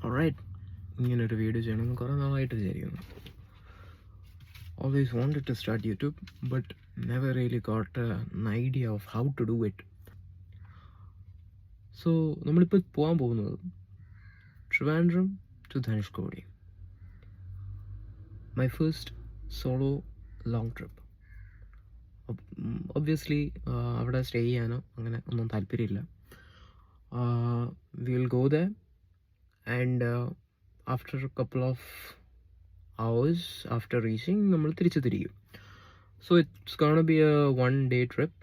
Alright, ഇങ്ങനൊരു video ചെയ്യണമെന്ന് കുറേ നാളായിട്ട് വിചാരിക്കുന്നു. Always wanted to start YouTube, but never really got an idea of how to do it. So, നമ്മളിപ്പോൾ പോകാൻ പോകുന്നത് Trivandrum to Dhanushkodi. My first solo long trip. Obviously, അവിടെ സ്റ്റേ ചെയ്യാനോ അങ്ങനെ ഒന്നും താല്പര്യമില്ല. We will go there and after a couple of hours after reaching നമ്മൾ തിരിച്ചു തിരിക്കും. So it's gonna be a 1-day trip.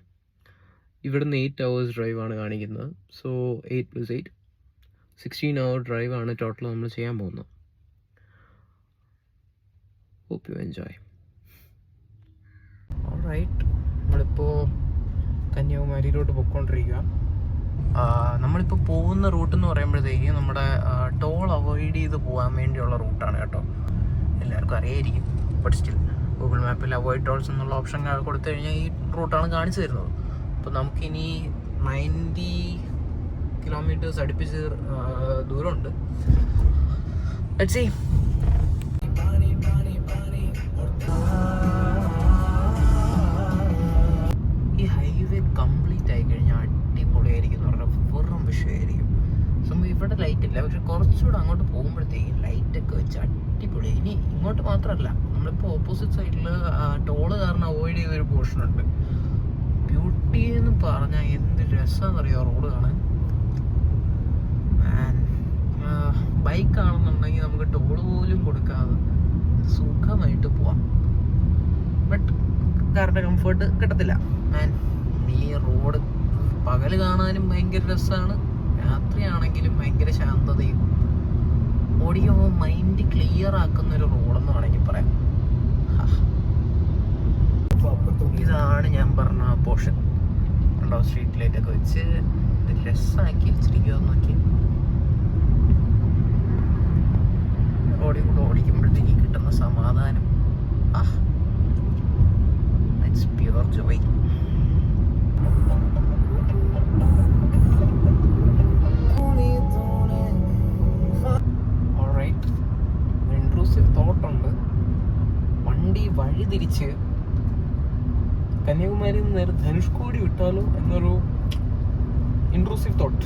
ഇവിടുന്ന് 8 hours ഡ്രൈവ് ആണ് കാണിക്കുന്നത്. So 8 + 8 16 hour ഡ്രൈവ് ആണ് ടോട്ടൽ നമ്മൾ ചെയ്യാൻ പോകുന്നത്. Hope you enjoy. Alright, നമ്മളിപ്പോൾ കന്യാകുമാരിയിലോട്ട് പോയിക്കൊണ്ടിരിക്കുക. നമ്മളിപ്പോൾ പോകുന്ന റൂട്ട് എന്ന് പറയുമ്പോഴത്തേക്ക് നമ്മുടെ ടോൾ അവോയ്ഡ് ചെയ്ത് പോകാൻ വേണ്ടിയുള്ള റൂട്ടാണ് കേട്ടോ. എല്ലാവർക്കും അറിയായിരിക്കും, ബട്ട് സ്റ്റിൽ ഗൂഗിൾ മാപ്പിൽ അവോയ്ഡ് ടോൾസ് എന്നുള്ള ഓപ്ഷൻ കൊടുത്തു കഴിഞ്ഞാൽ ഈ റൂട്ടാണ് കാണിച്ചു തരുന്നത്. അപ്പോൾ നമുക്കിനി 90 kilometers അടുപ്പിച്ച് ദൂരമുണ്ട്. Let's see. ഈ ഹൈവേ കംപ്ലീറ്റ് ആയി കഴിഞ്ഞാൽ അടിപൊളിയായിരിക്കും എന്ന് പറഞ്ഞാൽ വെറും വിഷയമായിരിക്കും. സംഭവം ഇവിടെ ലൈറ്റ് ഇല്ല, പക്ഷെ കുറച്ചുകൂടെ അങ്ങോട്ട് പോകുമ്പോഴത്തേക്കും ലൈറ്റൊക്കെ വെച്ച് അടിപൊളി. ഇനി ഇങ്ങോട്ട് മാത്രമല്ല, നമ്മളിപ്പോൾ ഓപ്പോസിറ്റ് സൈഡിൽ ടോള് കാരണം അവോയ്ഡ് ചെയ്തൊരു പോർഷനുണ്ട്. ബ്യൂട്ടി എന്ന് പറഞ്ഞാൽ എന്ത് രസമാണെന്നറിയോ റോഡ് കാണാൻ. ബൈക്കാണെന്നുണ്ടെങ്കിൽ നമുക്ക് ടോള് പോലും കൊടുക്കാതെ സുഖമായിട്ട് പോവാം. ബട്ട് കാറിൻ്റെ കംഫേർട്ട് കിട്ടത്തില്ല. ഈ റോഡ് പകല് കാണാനും ഭയങ്കര രസമാണ്, രാത്രിയാണെങ്കിലും ഭയങ്കര ശാന്തതയും ഓടിക്കുമ്പോൾ മൈൻഡ് ക്ലിയർ ആക്കുന്നൊരു റോഡെന്ന് വേണമെങ്കിൽ പറയാം. ഇതാണ് ഞാൻ പറഞ്ഞ ആ പോർഷൻ കണ്ടോ, സ്ട്രീറ്റ് ലൈറ്റൊക്കെ വെച്ച് ഇത് രസമാക്കി വെച്ചിരിക്കുമെന്ന് നോക്കി. റോഡിൽ കൂടെ ഓടിക്കുമ്പോഴത്തേക്ക് കിട്ടുന്ന സമാധാനം, it's pure joy. Alright, intrusive തോട്ടുണ്ട്. വണ്ടി വഴി തിരിച്ച് കന്യാകുമാരിയിൽ നിന്ന് നേരെ ധനുഷ്കോടി വിട്ടാലോ എന്നൊരു ഇൻട്രൂസീവ് തോട്ട്.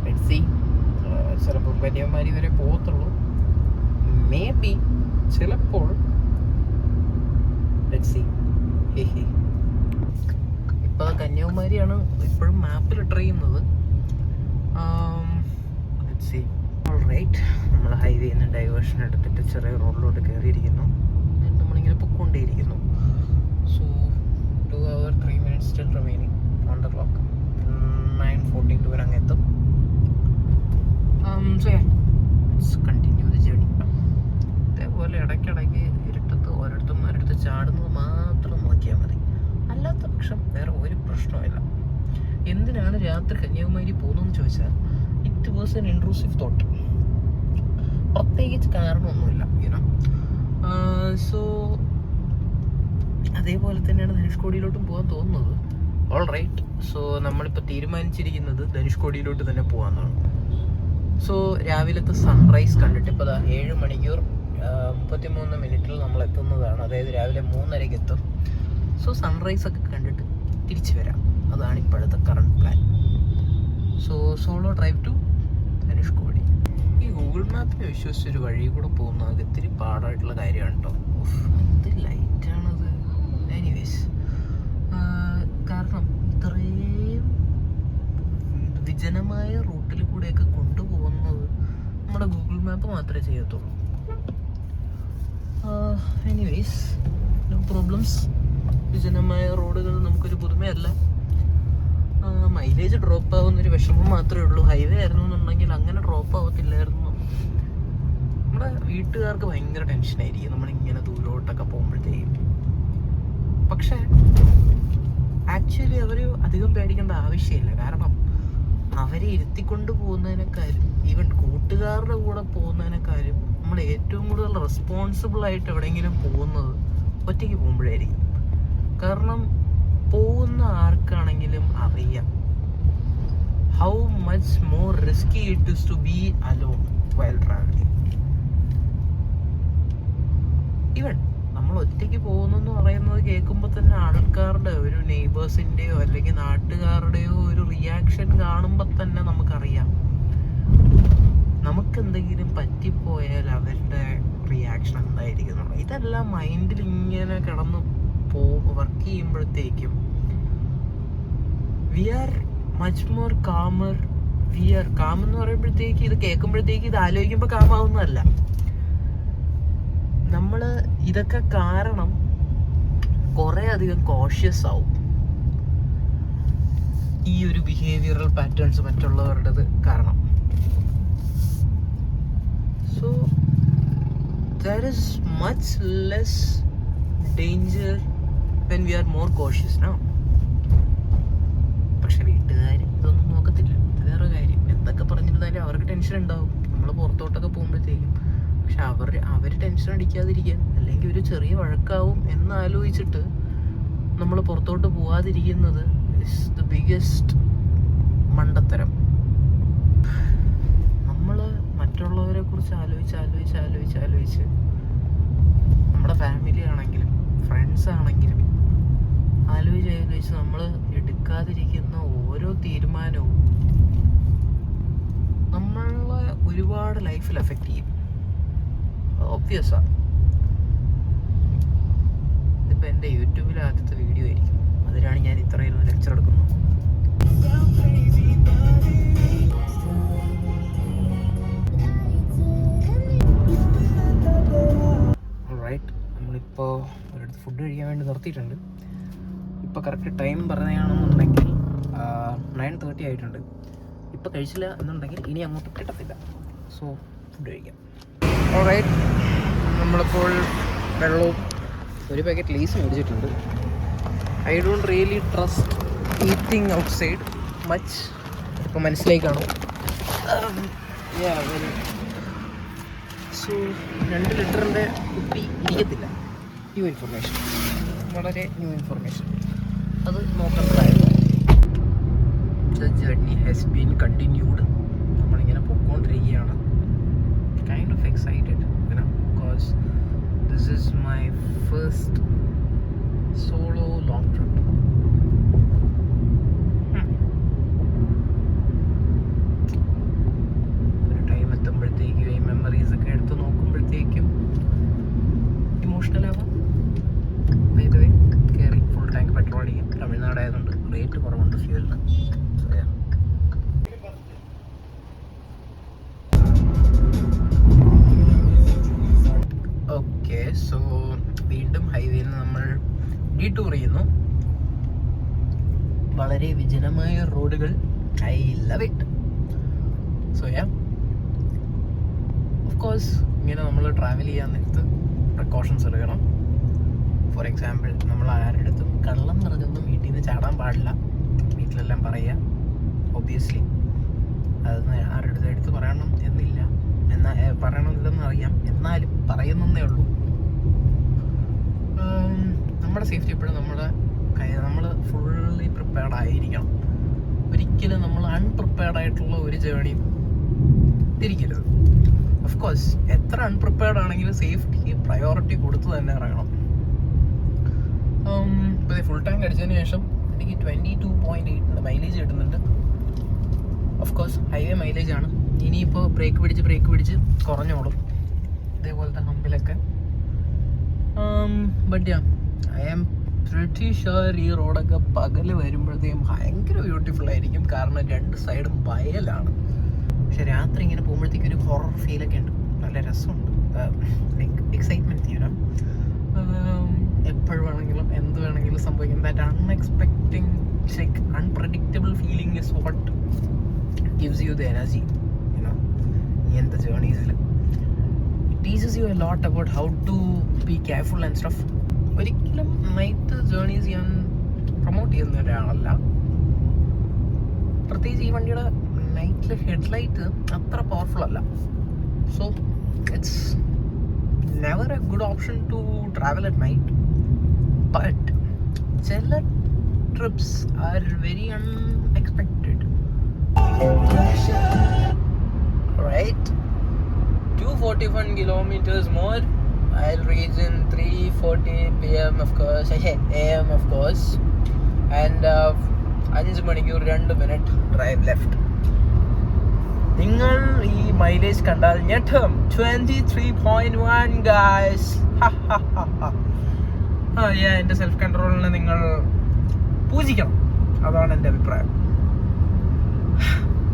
Let's see. ചിലപ്പോൾ കന്യാകുമാരി വരെ പോകത്തുള്ളൂ, മേ ബി, ചിലപ്പോൾ. Let's see. ഇപ്പോൾ കന്യാകുമാരിയാണ് ഇപ്പോഴും മാപ്പിൽ ട്രൈ ചെയ്യുന്നത്. Let's see. ഓൾറൈറ്റ്, നമ്മൾ ഹൈവേയിൽ നിന്ന് ഡൈവേർഷൻ എടുത്തിട്ട് ചെറിയ റോഡിലോട്ട് കയറിയിരിക്കുന്നു. നമ്മളിങ്ങനെ പൊയ്ക്കൊണ്ടേയിരിക്കുന്നു. So 2 hours 3 minutes still remaining on the clock. 9:42 വരെ അങ്ങ് എത്തും. So yeah, let's continue the journey. ഇതേപോലെ ഇടയ്ക്കിടയ്ക്ക് ഇരുട്ടത്ത് ഓരോരുത്തന്മാരെടുത്ത് ചാടുന്നത് മാത്രം നോക്കിയാൽ മതി, അല്ലാത്ത പക്ഷം വേറെ ഒരു പ്രശ്നമില്ല. എന്തിനാണ് രാത്രി കന്യാകുമാരി പോകുന്നതെന്ന് ചോദിച്ചാൽ it was an intrusive thought. പ്രത്യേകിച്ച് കാരണമൊന്നുമില്ല, യുനോ. സോ അതേപോലെ തന്നെയാണ് ധനുഷ്കോടിയിലോട്ടും പോകാൻ തോന്നുന്നത്. ഓൾ റൈറ്റ്, സോ നമ്മളിപ്പോൾ തീരുമാനിച്ചിരിക്കുന്നത് ധനുഷ്കോടിയിലോട്ട് തന്നെ പോകാമെന്നാണ്. സോ രാവിലത്തെ സൺറൈസ് കണ്ടിട്ട് ഇപ്പോൾ 7 മണിക്കൂർ 33 മിനിറ്റിൽ നമ്മൾ എത്തുന്നതാണ്. അതായത് രാവിലെ 3:30 എത്തും. സോ സൺറൈസ് ഒക്കെ കണ്ടിട്ട് തിരിച്ചു വരാം, അതാണ് ഇപ്പോഴത്തെ current plan. So solo drive to Dhanushkodi. ഈ ഗൂഗിൾ മാപ്പിൽ വിശ്വസിച്ചൊരു വഴി കൂടെ പോകുന്നത് ഇത്തിരി പാടായിട്ടുള്ള കാര്യമാണ് കേട്ടോ. എന്ത് ലൈറ്റാണത്. എനിവേസ്, കാരണം ഇത്രയും വിജനമായ റൂട്ടിൽ കൂടെയൊക്കെ കൊണ്ടുപോകുന്നത് നമ്മുടെ ഗൂഗിൾ മാപ്പ് മാത്രമേ ചെയ്യത്തുള്ളൂ. Anyways, no problems. വിജനമായ റോഡുകൾ നമുക്കൊരു പുതുമയല്ല. മൈലേജ് ഡ്രോപ്പ് ആവുന്നൊരു വിഷമം മാത്രമേ ഉള്ളൂ. ഹൈവേ ആയിരുന്നു എന്നുണ്ടെങ്കിൽ അങ്ങനെ ഡ്രോപ്പ് ആവത്തില്ലായിരുന്നു. നമ്മുടെ വീട്ടുകാർക്ക് ഭയങ്കര ടെൻഷനായിരിക്കും നമ്മളിങ്ങനെ ദൂരോട്ടൊക്കെ പോകുമ്പോഴത്തേക്കും. പക്ഷേ ആക്ച്വലി അവർ അധികം പേടിക്കേണ്ട ആവശ്യമില്ല. കാരണം അവരെ ഇരുത്തിക്കൊണ്ട് പോകുന്നതിനേക്കാളും ഈവൻ കൂട്ടുകാരുടെ കൂടെ പോകുന്നതിനേക്കാളും നമ്മൾ ഏറ്റവും കൂടുതൽ റെസ്പോൺസിബിൾ ആയിട്ട് എവിടെയെങ്കിലും പോകുന്നത് ഒറ്റയ്ക്ക് പോകുമ്പോഴായിരിക്കും. കാരണം പോകുന്ന ആർക്കാണെങ്കിലും അറിയാം how much more risky it is to be alone while traveling. Even നമ്മൾ ഒറ്റയ്ക്ക് പോകുന്നെന്ന് പറയുന്നത് കേൾക്കുമ്പോൾ തന്നെ ആൾക്കാരുടെ ഒരു നെയ്ബേഴ്സിൻ്റെയോ അല്ലെങ്കിൽ നാട്ടുകാരുടെയോ ഒരു റിയാക്ഷൻ കാണുമ്പോൾ തന്നെ നമുക്കറിയാം നമുക്കെന്തെങ്കിലും പറ്റിപ്പോയാൽ അവരുടെ റിയാക്ഷൻ എന്തായിരിക്കും. ഇതെല്ലാം മൈൻഡിൽ ഇങ്ങനെ കിടന്ന് വർക്ക് ചെയ്യുമ്പോഴത്തേക്കും we are much more calmer. We are calm എന്ന് പറയുമ്പോഴത്തേക്ക് ഇത് കേൾക്കുമ്പോഴത്തേക്ക് ഇത് ആലോചിക്കുമ്പോൾ കാമാവുന്നതല്ല. നമ്മൾ ഇതൊക്കെ കാരണം കുറേ അധികം കോഷ്യസ് ആവും. ഈ ഒരു ബിഹേവിയറൽ പാറ്റേൺസ് മറ്റുള്ളവരുടേത് കാരണം. So there is much less danger when we are more cautious now. പക്ഷെ വീട്ടുകാർ ഇതൊന്നും നോക്കത്തില്ല. വേറെ കാര്യം, എന്തൊക്കെ പറഞ്ഞിരുന്നാലും അവർക്ക് ടെൻഷൻ ഉണ്ടാവും നമ്മൾ പുറത്തോട്ടൊക്കെ പോകുമ്പോഴത്തേക്കും. പക്ഷെ അവർ ടെൻഷൻ അടിക്കാതിരിക്കാൻ അല്ലെങ്കിൽ ഒരു ചെറിയ വഴക്കാവും എന്നാലോചിച്ചിട്ട് നമ്മൾ പുറത്തോട്ട് പോവാതിരിക്കുന്നത് ഇസ് ദ ബിഗ്ഗസ്റ്റ് മണ്ടത്തരം. നമ്മൾ മറ്റുള്ളവരെ കുറിച്ച് ആലോചിച്ച് നമ്മുടെ ഫാമിലി ആണെങ്കിലും ഫ്രണ്ട്സ് ആണെങ്കിലും ആലോചിച്ച് നമ്മൾ എടുക്കാതിരിക്കുന്ന ഓരോ തീരുമാനവും നമ്മളെ ഒരുപാട് ലൈഫിൽ എഫക്റ്റ് ചെയ്യും. ഒബ്വിയസാണ്. ഇതിപ്പോൾ എൻ്റെ യൂട്യൂബിലെ ആദ്യത്തെ വീഡിയോ ആയിരിക്കും. അതിലാണ് ഞാൻ ഇത്രയും ലെക്ചർ എടുക്കുന്നത്. റൈറ്റ്, നമ്മളിപ്പോൾ ഒരിടത്ത് ഫുഡ് കഴിക്കാൻ വേണ്ടി നിർത്തിയിട്ടുണ്ട്. ഇപ്പോൾ കറക്റ്റ് ടൈം പറയുകയാണെന്നുണ്ടെങ്കിൽ 9:30 ആയിട്ടുണ്ട്. ഇപ്പോൾ കഴിച്ചില്ല എന്നുണ്ടെങ്കിൽ ഇനി അങ്ങോട്ട് കിട്ടത്തില്ല. സോ ഫുഡ് കഴിക്കാം. ഓൾറൈറ്റ്, നമ്മളിപ്പോൾ വെള്ളവും ഒരു പാക്കറ്റ് ലേസ് മേടിച്ചിട്ടുണ്ട്. I don't really trust eating outside much. ഇപ്പോൾ മനസ്സിലായി കാണും. സോ 2 ലിറ്ററിൻ്റെ കുപ്പി ഇരിക്കത്തില്ല. ന്യൂ ഇൻഫർമേഷൻ, വളരെ ന്യൂ ഇൻഫർമേഷൻ. അത് നോക്കേണ്ടതായിരുന്നു. The journey has been continued. നമ്മളിങ്ങനെ പോയിക്കൊണ്ടിരിക്കുകയാണ്. Kind of excited, because this is my first solo long trip. ഒരു ടൈം എത്തുമ്പോഴത്തേക്കും ഈ മെമ്മറീസ് ഒക്കെ എടുത്ത് നോക്കുമ്പോഴത്തേക്കും ഇമോഷണൽ ആവാം. വേ കയറി ഫുൾ ടാങ്ക് പെട്രോൾ അടിക്കും. തമിഴ്നാട് ആയതുകൊണ്ട് റേറ്റ് കുറവുണ്ട് ഫ്യൂവലിന്. ഓക്കെ, സോ വീണ്ടും ഹൈവേയിൽ നിന്ന് നമ്മൾ ഡീടൂർ ചെയ്യുന്നു. വളരെ വിജനമായ റോഡുകൾ. I love it. So of course ഇങ്ങനെ നമ്മൾ ട്രാവൽ ചെയ്യാൻ നേരത്ത് പ്രിക്കോഷൻസ് എടുക്കണം. ഫോർ എക്സാമ്പിൾ, നമ്മൾ ആരുടെ അടുത്തും കള്ളം പറഞ്ഞൊന്നും വീട്ടിൽ നിന്ന് ചാടാൻ പാടില്ല. വീട്ടിലെല്ലാം പറയുക. ഒബ്വിയസ്ലി അത് ആരുടെ അടുത്ത് പറയണം എന്നില്ല, പറയണമെന്നില്ലെന്ന് അറിയാം, എന്നാലും പറയുന്നേ ഉള്ളൂ. നമ്മുടെ സേഫ്റ്റി എപ്പോഴും നമ്മൾ ഫുള്ളി പ്രിപ്പയർഡ് ആയിരിക്കണം. ഒരിക്കലും നമ്മൾ അൺപ്രിപ്പയർഡ് ആയിട്ടുള്ള ഒരു ജേർണി തിരിക്കരുത്. ഓഫ് കോഴ്സ് എത്ര അൺപ്രിപ്പയർഡ് ആണെങ്കിലും സേഫ്റ്റിക്ക് പ്രയോറിറ്റി കൊടുത്ത് തന്നെ ഇറങ്ങണം. ഇപ്പോൾ ഫുൾ ടാങ്ക് അടിച്ചതിന് ശേഷം എനിക്ക് 22.8 മൈലേജ് കിട്ടുന്നുണ്ട്. ഓഫ് കോഴ്സ് ഹൈവേ മൈലേജ് ആണ്. ഇനിയിപ്പോൾ ബ്രേക്ക് പിടിച്ച് കുറഞ്ഞോളും ഇതേപോലത്തെ ഹമ്പിലൊക്കെ. But I am pretty sure ഈ റോഡൊക്കെ പകൽ വരുമ്പോഴത്തേക്കും ഭയങ്കര ബ്യൂട്ടിഫുൾ ആയിരിക്കും. കാരണം 2 സൈഡും വയലാണ്. പക്ഷെ രാത്രി ഇങ്ങനെ പോകുമ്പോഴത്തേക്കും ഒരു ഹൊറർ ഫീലൊക്കെ ഉണ്ട്. നല്ല രസമുണ്ട്. ലൈക്ക് എക്സൈറ്റ്മെൻറ്റ് ചെയ്യണം. എപ്പോഴും വേണമെങ്കിലും എന്ത് വേണമെങ്കിലും സംഭവിക്കും. That unexpecting like unpredictable feeling is what gives you the energy, ഇങ്ങനത്തെ ജേർണീസിൽ. It teaches you a lot about how to be careful and stuff. ഒരിക്കലും നൈറ്റ് ജേർണീസ് ചെയ്യാൻ പ്രൊമോട്ട് ചെയ്യുന്ന ഒരാളല്ല. പ്രത്യേകിച്ച് ഈ വണ്ടിയുടെ നൈറ്റിൽ ഹെഡ്ലൈറ്റ് അത്ര പവർഫുൾ അല്ല. So it's never a good option to travel at night. But ചില trips are very unexpected. Right, 241 kilometers more. I'll reach in 3:40 p.m. of course, a.m. of course, and 5 മണിക്കൂർ 2 മിനിറ്റ് ഡ്രൈവ് ലെഫ്റ്റ്. നിങ്ങൾ ഈ mileage കണ്ടാൽ ഞെട്ടും. 23.1 guys. എൻ്റെ self കൺട്രോളിനെ നിങ്ങൾ പൂജിക്കണം, അതാണ് എൻ്റെ അഭിപ്രായം.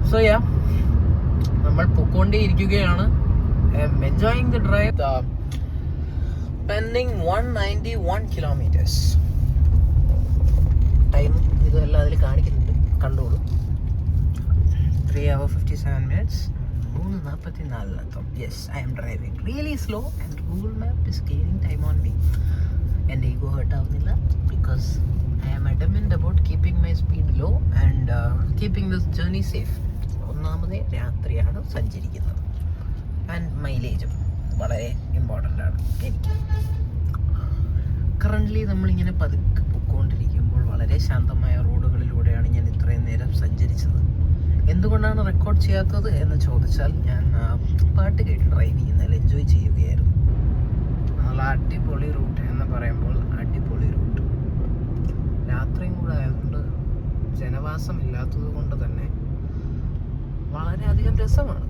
സോ നമ്മൾ പൊക്കോണ്ടേയിരിക്കുകയാണ്. Enjoying the drive. Pending 191 kilometers. Time ഇതെല്ലാം അതിൽ കാണിക്കുന്നുണ്ട്, കണ്ടോളൂ. 3 hours 57 minutes. 3:44. Yes, I am driving really slow and Google Map is gaining time on me. എൻ്റെ ഈഗോ ഹേർട്ട് ആവുന്നില്ല because I am adamant about keeping my speed low and keeping this journey safe. ഒന്നാമത് രാത്രിയാണ് സഞ്ചരിക്കുന്നത് and മൈലേജും വളരെ important ആണ് എനിക്ക്. Currently നമ്മളിങ്ങനെ പതുക്കെ പൊയ്ക്കൊണ്ടിരിക്കുമ്പോൾ വളരെ ശാന്തമായ റോഡുകളിലൂടെയാണ് ഞാൻ ഇത്രയും നേരം സഞ്ചരിച്ചത്. എന്തുകൊണ്ടാണ് റെക്കോർഡ് ചെയ്യാത്തത് എന്ന് ചോദിച്ചാൽ, ഞാൻ പാട്ട് കേട്ട് ഡ്രൈവ് ചെയ്യുന്നതിൽ എൻജോയ് ചെയ്യുകയായിരുന്നു. നല്ല അടിപൊളി റൂട്ട് എന്ന് പറയുമ്പോൾ അടിപൊളി റൂട്ട്. രാത്രിയും കൂടെ ആയതുകൊണ്ട്, ജനവാസം ഇല്ലാത്തത് കൊണ്ട് തന്നെ വളരെയധികം രസമാണ്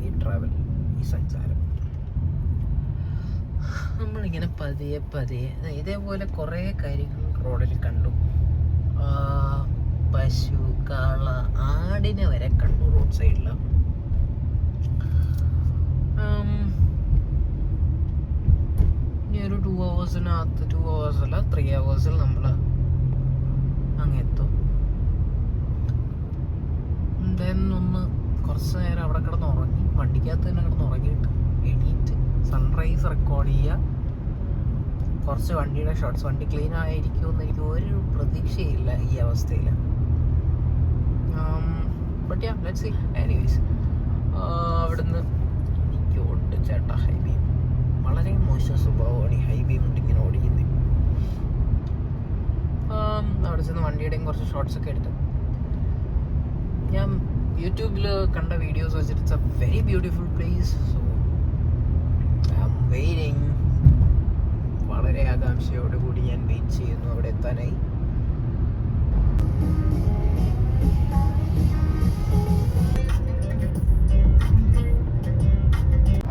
ഈ ട്രാവൽ, ഈ സഞ്ചാരം. നമ്മളിങ്ങനെ പതിയെ പതിയെ ഇതേപോലെ കുറേ കാര്യങ്ങൾ റോഡിൽ കണ്ടു. പശു, കാള, ആടിനെ വരെ കണ്ടു റോഡ് സൈഡിൽ. ഇനി ഒരു 2 hours 2 hours അല്ല 3 hours നമ്മൾ അങ്ങെത്തും. ഒന്ന് കുറച്ച് നേരം അവിടെ കിടന്ന് ഉറങ്ങി, വണ്ടിക്കകത്ത് തന്നെ കിടന്ന് ഉറങ്ങിയിട്ട് എണീറ്റ് സൺറൈസ് റെക്കോർഡ് ചെയ്യുക. കുറച്ച് വണ്ടിയുടെ ഷോട്ട്സ്. വണ്ടി ക്ലീൻ ആയിരിക്കുമെന്ന് എനിക്ക് ഒരു പ്രതീക്ഷയില്ല ഈ അവസ്ഥയിൽ. But let's see. എനിവേസ്, അവിടുന്ന് എനിക്കുണ്ട് ചേട്ടാ ഹൈബീം. വളരെ മോശം സ്വഭാവമാണ് ഈ ഹൈബീം കൊണ്ട് ഇങ്ങനെ ഓടിക്കുന്നത്. അവിടെ ചെന്ന് വണ്ടിയുടെയും കുറച്ച് ഷോട്ട്സ് ഒക്കെ എടുത്തു. ഞാൻ യൂട്യൂബിൽ കണ്ട വീഡിയോസ് വെച്ചിട്ട് it's a very beautiful place. So I am waiting. വളരെ ആകാംക്ഷയോടുകൂടി ഞാൻ വെയിറ്റ് ചെയ്യുന്നു അവിടെ എത്താനായി.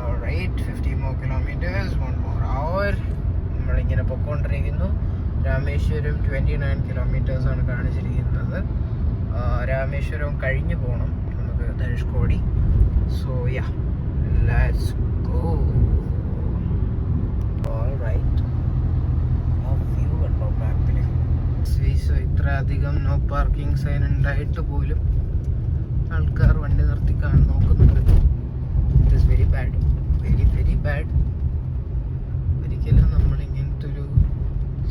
Alright, 50 more kilometers, 1 more hour. നമ്മളിങ്ങനെ പൊക്കോണ്ടിരിക്കുന്നു. രാമേശ്വരം 29 kilometers ആണ് കാണിച്ചിരിക്കുന്നത്. രാമേശ്വരം കഴിഞ്ഞ് പോകണം നമുക്ക് Dhanushkodi. So let's go. Alright, view കണ്ടോ മാപ്പിൽ? ഇത്ര അധികം നോ പാർക്കിംഗ് സൈൻ ഉണ്ടായിട്ട് പോലും ആൾക്കാർ വണ്ടി നിർത്തി നോക്കുന്നുണ്ട്. It is very bad, very very bad. ഒരിക്കലും നമ്മളിങ്ങനത്തെ ഒരു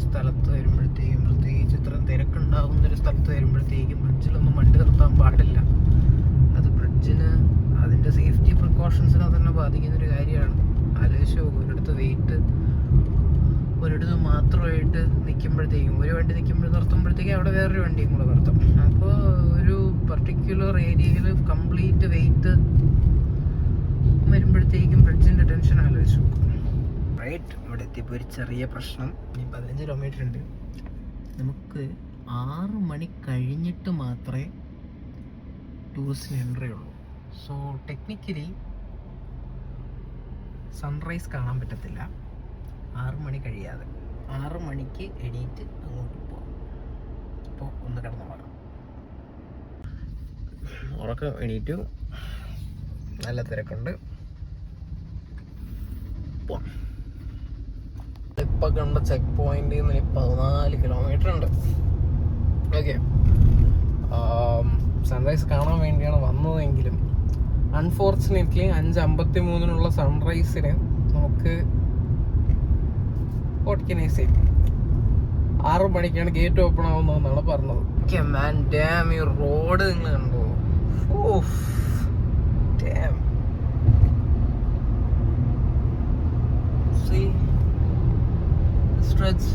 സ്ഥലത്ത് വരുമ്പോഴത്തേക്കും, പ്രത്യേകിച്ച് ഇത്രയും തിരക്കുണ്ടാകുന്നൊരു സ്ഥലത്ത് വരുമ്പോഴത്തേക്കും ബ്രിഡ്ജിലൊന്നും വണ്ടി നിർത്താൻ പാടില്ല. അത് ബ്രിഡ്ജിന് അതിൻ്റെ സേഫ്റ്റി പ്രിക്കോഷൻസിനെ തന്നെ ബാധിക്കുന്നൊരു കാര്യമാണ്. ആലോചിച്ച് ഒരിടത്ത് മാത്രമായിട്ട് നിൽക്കുമ്പോഴത്തേക്കും, ഒരു വണ്ടി നിർത്തുമ്പോഴത്തേക്കും അവിടെ വേറൊരു വണ്ടിയും കൂടെ നിർത്തും. അപ്പോൾ ഒരു പർട്ടിക്കുലർ ഏരിയയിൽ കംപ്ലീറ്റ് വെയിറ്റ് വരുമ്പോഴത്തേക്കും ബ്രിഡ്ജിൻ്റെ ടെൻഷൻ ആലോചിച്ചു. റൈറ്റ്, ഇവിടെ എത്തിയപ്പോൾ ഒരു ചെറിയ പ്രശ്നം. ഇനി 15 കിലോമീറ്റർ ഉണ്ട്. നമുക്ക് 6 മണി കഴിഞ്ഞിട്ട് മാത്രമേ ടൂറിസ്റ്റിന് എൻട്രി ഉള്ളൂ. സോ ടെക്നിക്കലി സൺറൈസ് കാണാൻ പറ്റത്തില്ല 6 മണി കഴിയാതെ. 6 മണിക്ക് എണീറ്റ് അങ്ങോട്ട് പോകാം. അപ്പോൾ ഒന്ന് കിടന്നുറങ്ങാം. ഉറക്കം എണീറ്റു, നല്ല തിരക്കുണ്ട്. ഇപ്പം കണ്ട ചെക്ക് പോയിന്റിൽ നിന്ന് 14 കിലോമീറ്റർ ഉണ്ട്. ഓക്കെ, സൺറൈസ് കാണാൻ വേണ്ടിയാണ് വന്നതെങ്കിലും അൺഫോർച്ചുനേറ്റ്ലി 5:53 സൺറൈസിന് നമുക്ക് 6 മണിക്കാണ് ഗേറ്റ് ഓപ്പൺ ആവുന്നതെന്നാണ് പറഞ്ഞത്. ഓക്കെ മാൻ, ഡാം, ഈ റോഡ് നിങ്ങൾ കണ്ടോ? Dam, see the stretch.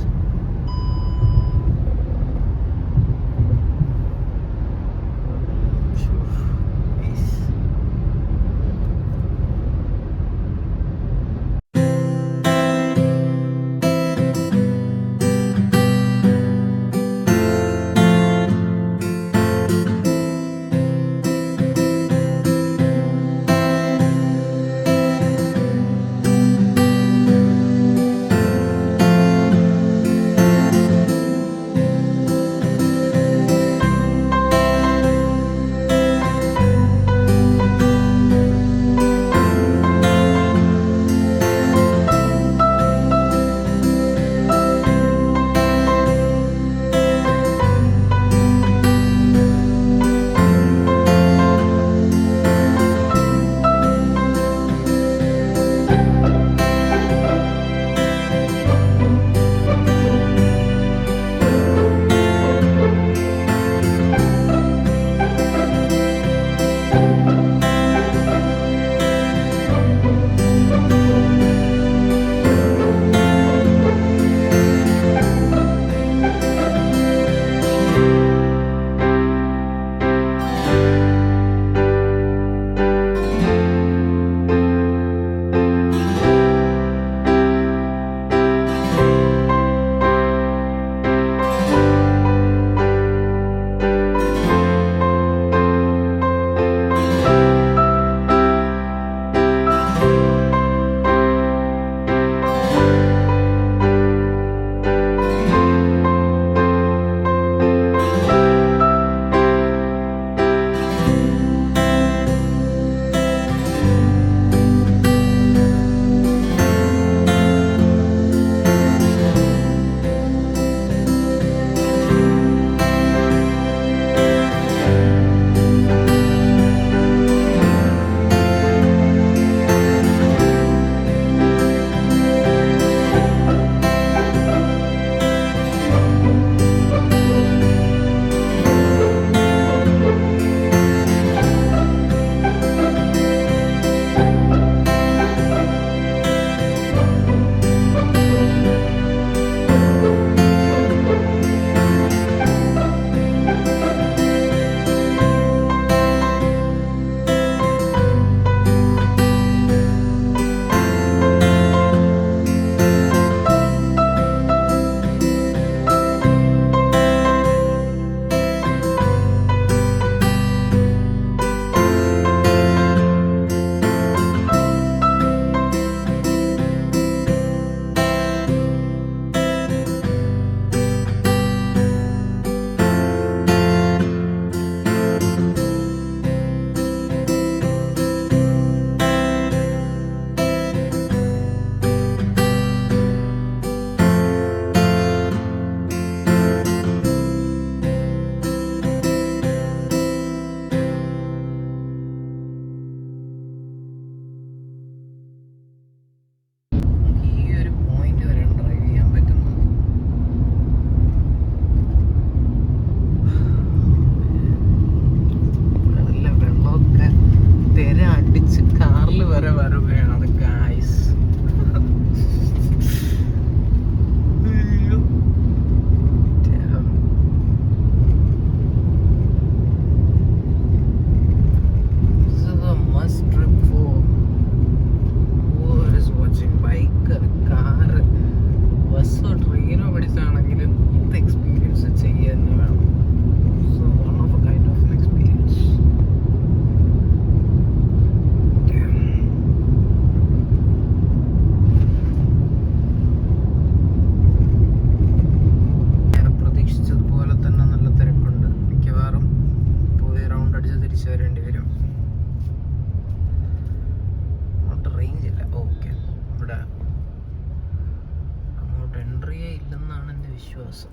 വിശ്വാസം.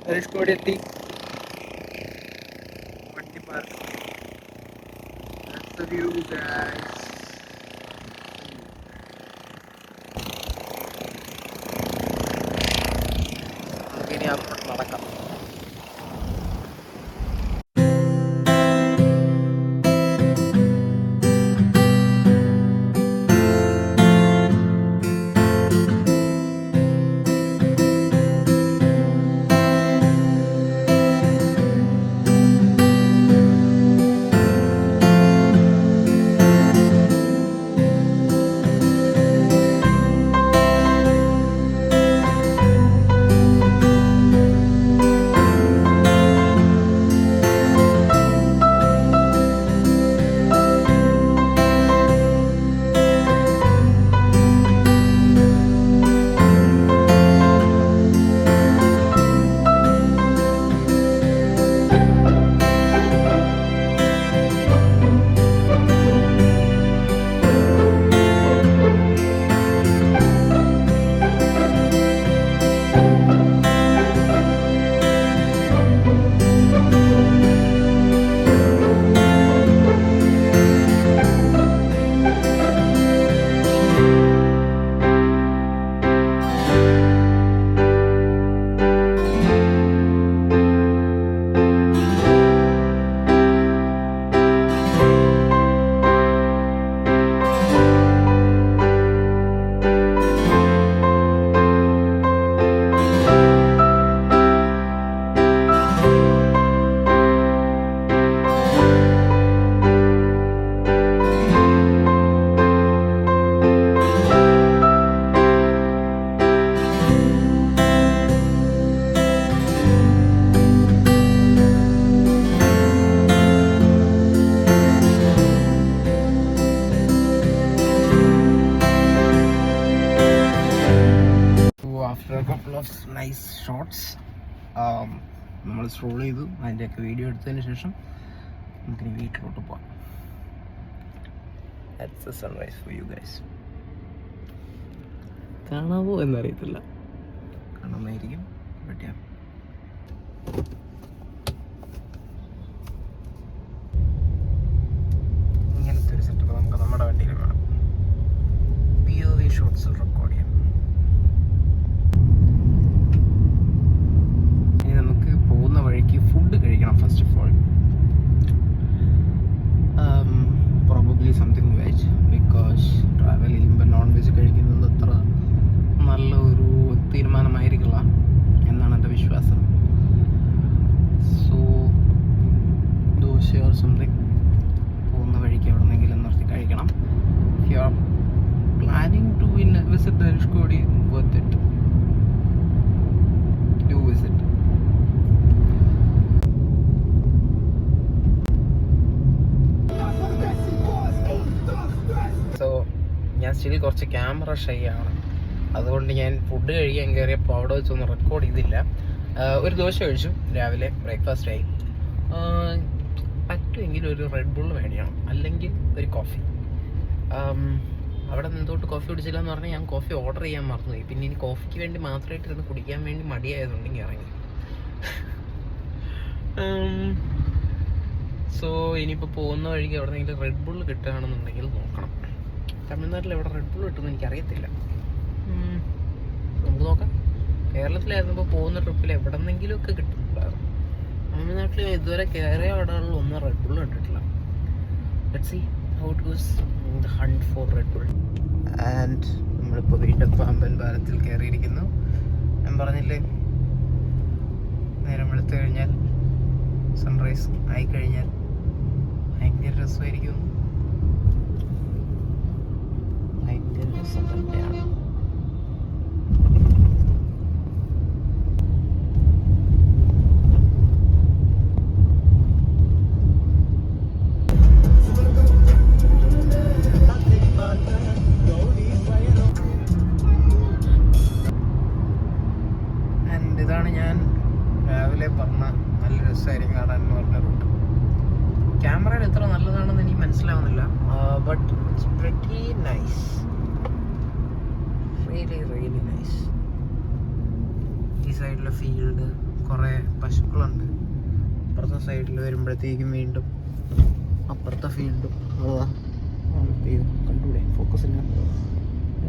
ധനുഷ്കോടി എത്തി. വണ്ടി park. That's the view, guys. നമുക്കിനി അങ്ങോട്ട് നടക്കാം. After a couple of nice shots, നമ്മൾ സ്ട്രോൾ ചെയ്തു. അതിൻ്റെയൊക്കെ വീഡിയോ എടുത്തതിന് ശേഷം നമുക്കിനി വീട്ടിലോട്ട് പോകാം. That's the sunrise for you guys. കാണാവോ എന്നറിയത്തില്ല, കാണാമായിരിക്കും. പറ്റിയ ഇങ്ങനത്തെ ഒരു സെറ്റപ്പ് നമുക്ക് നമ്മുടെ വണ്ടിയിൽ വേണം. POV ഷോട്ട്സിൽ റെക്കോർഡ് ചെയ്യാം. ഇനി നമുക്ക് പോകുന്ന വഴിക്ക് ഫുഡ് കഴിക്കണം. First of all something. പോകുന്ന വഴിക്ക് എവിടെന്നെങ്കിലും നിർത്തി കഴിക്കണം. If you are planning to visit Dhanushkodi, worth it. Do visit. So ഞാൻ സ്റ്റിൽ കുറച്ച് ക്യാമറ ഷൈ ആണ്. അതുകൊണ്ട് ഞാൻ ഫുഡ് കഴിക്കാൻ കയറിയപ്പോൾ അവിടെ വെച്ചൊന്നും റെക്കോർഡ് ചെയ്തില്ല. ഒരു ദോശ കഴിച്ചു രാവിലെ, ബ്രേക്ക്ഫാസ്റ്റ് ആയി. പറ്റുമെങ്കിൽ ഒരു റെഡ് ബുൾ മേടിക്കണം, അല്ലെങ്കിൽ ഒരു കോഫി. അവിടെ നിന്നോട്ട് കോഫി കുടിച്ചില്ല എന്ന് പറഞ്ഞാൽ ഞാൻ കോഫി ഓർഡർ ചെയ്യാൻ മറന്നുപോയി. പിന്നെ ഇനി കോഫിക്ക് വേണ്ടി മാത്രമായിട്ട് ഇരുന്ന് കുടിക്കാൻ വേണ്ടി മടിയായതുണ്ടെങ്കിൽ ഇറങ്ങി. സോ ഇനിയിപ്പോൾ പോകുന്ന വഴിക്ക് എവിടെന്നെങ്കിലും റെഡ് ബുൾ കിട്ടുകയാണെന്നുണ്ടെങ്കിൽ നോക്കണം. തമിഴ്നാട്ടിൽ എവിടെ റെഡ് ബുൾ കിട്ടുമെന്ന് എനിക്കറിയത്തില്ല. നമുക്ക് നോക്കാം. കേരളത്തിലായിരുന്നപ്പോൾ പോകുന്ന ട്രിപ്പിൽ എവിടെന്നെങ്കിലുമൊക്കെ കിട്ടുന്നുണ്ടായിരുന്നു. തമിഴ്നാട്ടിൽ ഇതുവരെ കയറിയ അവിടെയുള്ള ഒന്നും റെഡ് ബുൾ കണ്ടിട്ടില്ല. Let's see how it goes the hunt for red bull. And നമ്മളിപ്പോൾ വീണ്ടും പാമ്പൻ പാലത്തിൽ കയറിയിരിക്കുന്നു. ഞാൻ പറഞ്ഞില്ലേ, നേരം വെളുത്തു കഴിഞ്ഞാൽ, സൺറൈസ് ആയിക്കഴിഞ്ഞാൽ ഭയങ്കര രസമായിരിക്കും. ഭയങ്കര രസം തന്നെയാണ്. ഇതാണ് ഞാൻ രാവിലെ പറഞ്ഞ നല്ല രസമായിരിക്കും കാണാൻ എന്ന് പറഞ്ഞ റൂട്ട്. ക്യാമറയിൽ എത്ര നല്ലതാണെന്ന് എനിക്ക് മനസ്സിലാവുന്നില്ല. But it's pretty nice, really nice. ഈ സൈഡിലെ ഫീൽഡ്, കുറേ പശുക്കളുണ്ട്. അപ്പുറത്തെ സൈഡിൽ വരുമ്പോഴത്തേക്കും വീണ്ടും അപ്പുറത്തെ ഫീൽഡും. കണ്ടൂടെ, ഫോക്കസ് ഇല്ല.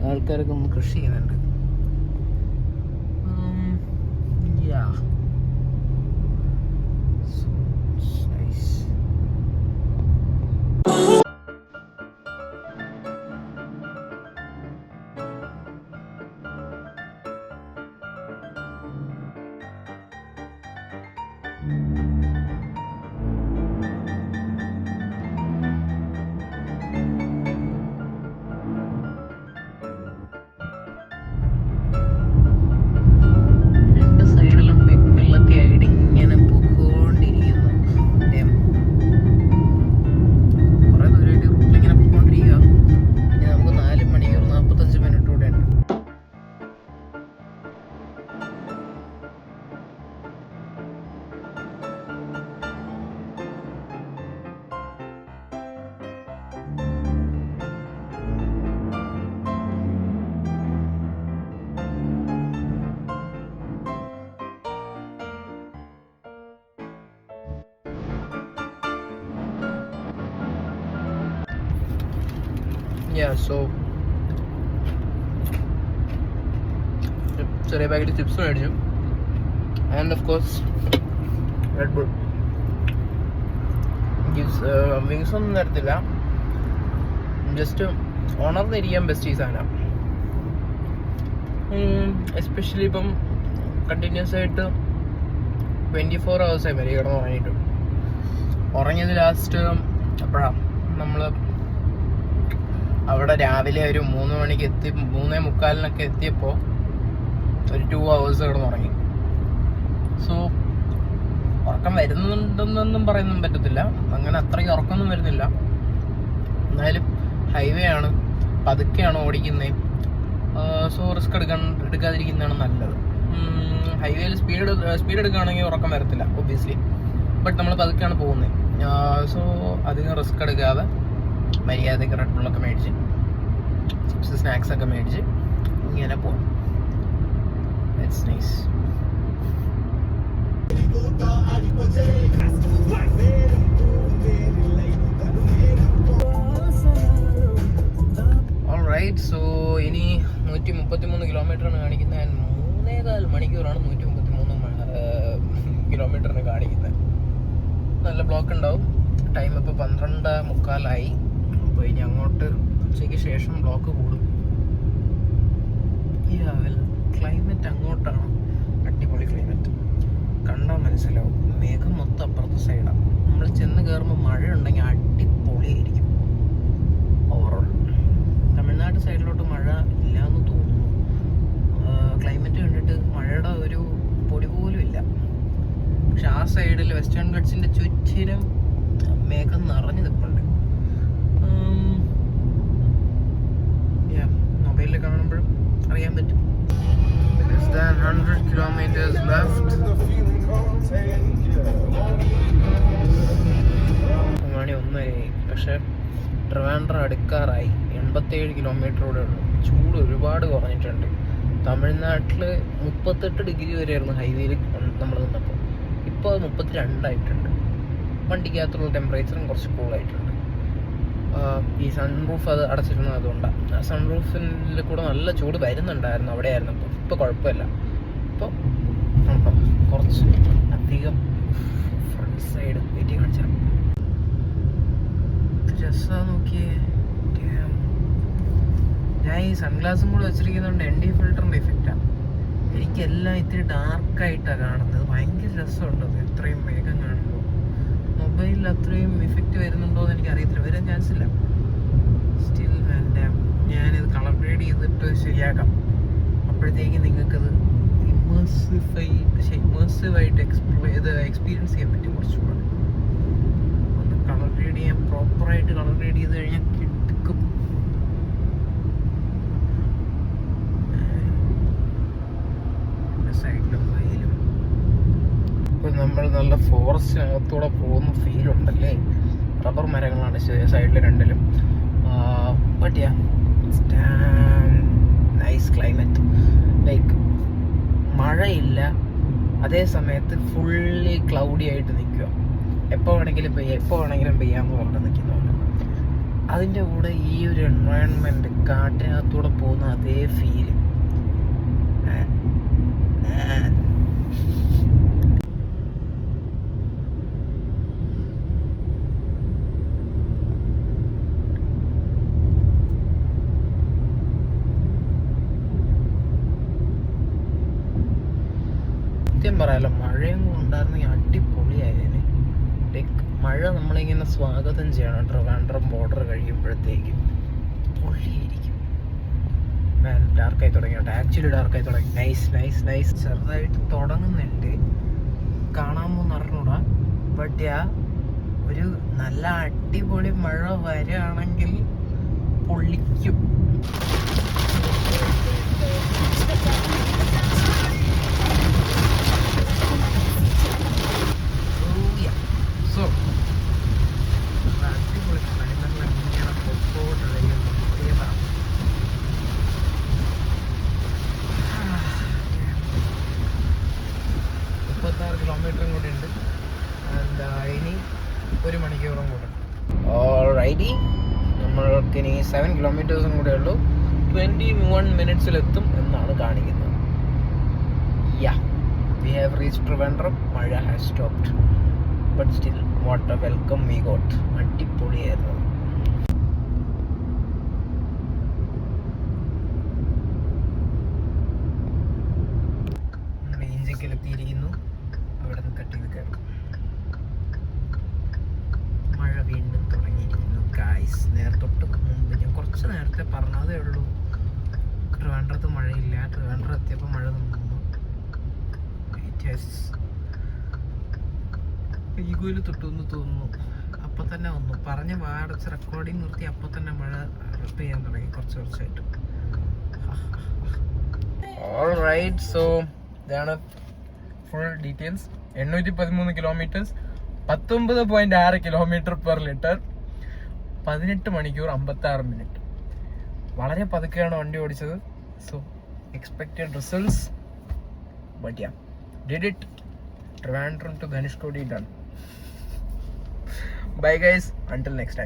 ആൾക്കാരൊക്കെ ഒന്ന് കൃഷി ചെയ്യുന്നുണ്ട്. Yeah. So it's nice. Yeah, so ചെറിയ പാക്കറ്റ് ചിപ്സ് മേടിച്ചു. And of course red bull. Wings ഒന്നും തരത്തില്ല, ജസ്റ്റ് ഉണർന്നിരിക്കാൻ ബെസ്റ്റ് ഈ സാധനം. എസ്പെഷ്യലി ഇപ്പം കണ്ടിന്യൂസ് ആയിട്ട് 24 hours വരെ കിടന്ന് ഉറങ്ങിയിട്ടു. ഉറങ്ങിയത് ലാസ്റ്റ് എപ്പോഴാണ്, നമ്മൾ അവിടെ രാവിലെ ഒരു 3 മണിക്ക് 3:45 എത്തിയപ്പോൾ ഒരു 2 hours കിടന്നുറങ്ങി. സോ ഉറക്കം വരുന്നുണ്ടെന്നൊന്നും പറയാനൊന്നും പറ്റത്തില്ല. അങ്ങനെ അത്രയ്ക്ക് ഉറക്കമൊന്നും വരുന്നില്ല. എന്നാലും ഹൈവേ ആണ്, പതുക്കെയാണ് ഓടിക്കുന്നത്. സോ റിസ്ക് എടുക്കാതിരിക്കുന്നതാണ് നല്ലത്. ഹൈവേയിൽ സ്പീഡ് എടുക്കുകയാണെങ്കിൽ ഉറക്കം വരത്തില്ല ഒബ്വിയസ്ലി. ബട്ട് നമ്മൾ പതുക്കെയാണ് പോകുന്നത്. സോ അധികം റിസ്ക് എടുക്കാതെ മര്യാദയ്ക്ക് റെഡ് ബുള്ളൊക്കെ മേടിച്ച് ചിപ്സ് സ്നാക്സ് ഒക്കെ മേടിച്ച് ഇങ്ങനെ പോകും. It's nice. ഓൾറൈറ്റ്, സോ ഇനി 133 കിലോമീറ്ററാണ് കാണിക്കുന്നത്. 3.25 മണിക്കൂറാണ് 133 കിലോമീറ്ററിന് കാണിക്കുന്നത്. നല്ല ബ്ലോക്ക് ഉണ്ടാവും. ടൈം ഇപ്പോൾ 12:45 അപ്പോൾ ഇനി അങ്ങോട്ട് ഉച്ചയ്ക്ക് ശേഷം ബ്ലോക്ക് കൂടും. ക്ലൈമറ്റ് അങ്ങോട്ടാണ് അടിപൊളി ക്ലൈമറ്റ്. കണ്ടാൽ മനസ്സിലാവും. മേഘം മൊത്തം അപ്പുറത്തെ സൈഡാണ്. നമ്മൾ നമ്മൾ ചെന്ന് കയറുമ്പോൾ മഴ ഉണ്ടെങ്കിൽ അടിപൊളിയായിരിക്കും. ഓവറോൾ തമിഴ്നാട് സൈഡിലോട്ട് മഴ ഇല്ലയെന്ന് തോന്നുന്നു. ക്ലൈമറ്റ് കണ്ടിട്ട് മഴയുടെ ഒരു പൊടി പോലും ഇല്ല. പക്ഷെ ആ സൈഡിൽ വെസ്റ്റേൺ ഗട്ട്സിൻ്റെ ചുറ്റിനും മേഘം നിറഞ്ഞു നിൽപ്പുണ്ട്. മൊബൈലിൽ കാണുമ്പോഴും അറിയാൻ പറ്റും. Less than 100 kilometers left. മണി 1 പക്ഷെ ട്രിവാൻഡ്രം അടുക്കാറായി. 87 കിലോമീറ്ററോടെ ഉള്ളൂ. ചൂട് ഒരുപാട് കുറഞ്ഞിട്ടുണ്ട്. തമിഴ്നാട്ടിൽ 38 ഡിഗ്രി വരെയായിരുന്നു ഹൈവേയിൽ നമ്മൾ നിന്നപ്പോൾ. ഇപ്പോൾ 32 ആയിട്ടുണ്ട്. വണ്ടിക്കകത്തുള്ള ടെമ്പറേച്ചറും കുറച്ച് കൂളായിട്ടുണ്ട്. ഈ സൺറൂഫ് അത് അടച്ചിരുന്നത് അതുകൊണ്ടാണ്. ആ സൺറൂഫിൽ കൂടെ നല്ല ചൂട് വരുന്നുണ്ടായിരുന്നു അവിടെ ആയിരുന്നപ്പോൾ. ഇപ്പോൾ കുഴപ്പമില്ല. ഇപ്പോൾ കുറച്ച് അധികം ഫ്രണ്ട് സൈഡ് വെയിറ്റ് കാണിച്ചാൽ രസമാണ്. നോക്കിയേ, ഞാൻ ഈ സൺഗ്ലാസും കൂടെ വെച്ചിരിക്കുന്നതുകൊണ്ട് ND ഫിൽറ്ററിൻ്റെ ഇഫക്റ്റാണ്. എനിക്കെല്ലാം ഇത്തിരി ഡാർക്കായിട്ടാണ് കാണുന്നത്. ഭയങ്കര രസമുണ്ട് അത് ഇത്രയും വേഗം കാണുമ്പോൾ. മൊബൈലിൽ അത്രയും ഇഫക്റ്റ് വരുന്നുണ്ടോ എന്ന് എനിക്കറിയത്തില്ല. വരാൻ ചാൻസ് ഇല്ല. സ്റ്റിൽ ഞാനിത് കളർ ഗ്രേഡ് ചെയ്തിട്ട് ശരിയാക്കാം. അപ്പോഴത്തേക്ക് നിങ്ങൾക്കത് ഇമേഴ്സീവായിട്ട് എക്സ്പീരിയൻസ് ചെയ്യാൻ പറ്റും. കുറച്ചുകൂടെ ഒന്ന് കളർ ഗ്രേഡ് ചെയ്യാൻ, പ്രോപ്പറായിട്ട് കളർ ഗ്രേഡ് ചെയ്ത് കഴിഞ്ഞാൽ കിട്ടും. സൈഡിലും വയലും ഇപ്പം നമ്മൾ നല്ല ഫോറസ്റ്റിനകത്തൂടെ പോകുന്ന ഫീലുണ്ടല്ലേ. റബ്ബർ മരങ്ങളാണ് സൈഡിൽ രണ്ടിലും. But yeah, nice climate. Like മഴയില്ല, അതേ സമയത്ത് ഫുള്ളി ക്ലൗഡി ആയിട്ട് നിൽക്കുക. എപ്പോൾ വേണമെങ്കിലും പെയ്യാമെന്ന് പറഞ്ഞിട്ട് നിൽക്കുന്നവരുണ്ട്. അതിൻ്റെ കൂടെ ഈ ഒരു എൻവയൺമെൻറ്റ്, കാട്ടിനകത്തൂടെ പോകുന്ന അതേ ഫീല്. സത്യം പറയാലോ, മഴയും ഉണ്ടായിരുന്നെങ്കിൽ അടിപൊളിയായേനെ. ലൈക്ക് മഴ നമ്മളിങ്ങനെ സ്വാഗതം ചെയ്യണം. ട്രിവാൻഡ്രം ബോർഡർ കഴിയുമ്പോഴത്തേക്കും പൊള്ളിയിരിക്കും. ഡാർക്കായി തുടങ്ങിയോട്ടെ, ആക്ച്വലി ഡാർക്കായി തുടങ്ങി. നൈസ് ചെറുതായിട്ട് തുടങ്ങുന്നുണ്ട്. കാണാമോന്ന് അറിഞ്ഞൂടാ. ബട്ട് ഒരു നല്ല അടിപൊളി മഴ വരികയാണെങ്കിൽ പൊള്ളിക്കും. കിലോമീറ്ററും കൂടി ഉണ്ട്. ഇനി 1 മണിക്കൂറും കൂടെ. ഓൾറൈറ്റി, നമ്മൾക്ക് ഇനി 7 കിലോമീറ്റേഴ്സും കൂടെ ഉള്ളൂ. 21 മിനിറ്റ്സിലെത്തും എന്നാണ് കാണിക്കുന്നത്. We have reached Trivandrum. മഴ has stopped. But still, what a welcome we got. അടിപൊളിയായിരുന്നു. എത്തിയിരിക്കുന്നു. അവിടെ നിന്ന് കട്ട് ചെയ്ത് കയറും. മഴ വീണ്ടും തുടങ്ങിയിരിക്കുന്നു ഗായ്സ്. തൊട്ട് മുമ്പ് ഞാൻ കുറച്ച് നേരത്തെ പറഞ്ഞതേ ഉള്ളൂ ട്രിവാൻഡ്രത്ത് മഴയില്ല. ട്രിവാൻഡ്രം എത്തിയപ്പോൾ മഴ നിന്നു. ഈഗോയിൽ തൊട്ടുവെന്ന് തോന്നുന്നു. അപ്പം തന്നെ വന്നു. പറഞ്ഞ് വാടച്ച് റെക്കോർഡിങ് നിർത്തി അപ്പം തന്നെ മഴ പെയ്യാൻ തുടങ്ങി കുറച്ചായിട്ട്. ഓൾറൈറ്റ്, സോ ഇതാണ് full details. 813 kilometres, 19.6 kilometre per litre, 18 മണിക്കൂർ 56 മിനിറ്റ്. വളരെ പതുക്കെയാണ് വണ്ടി ഓടിച്ചത്. So expected results, but yeah, did it. Trivandrum to Dhanushkodi done. Bye guys, until next time.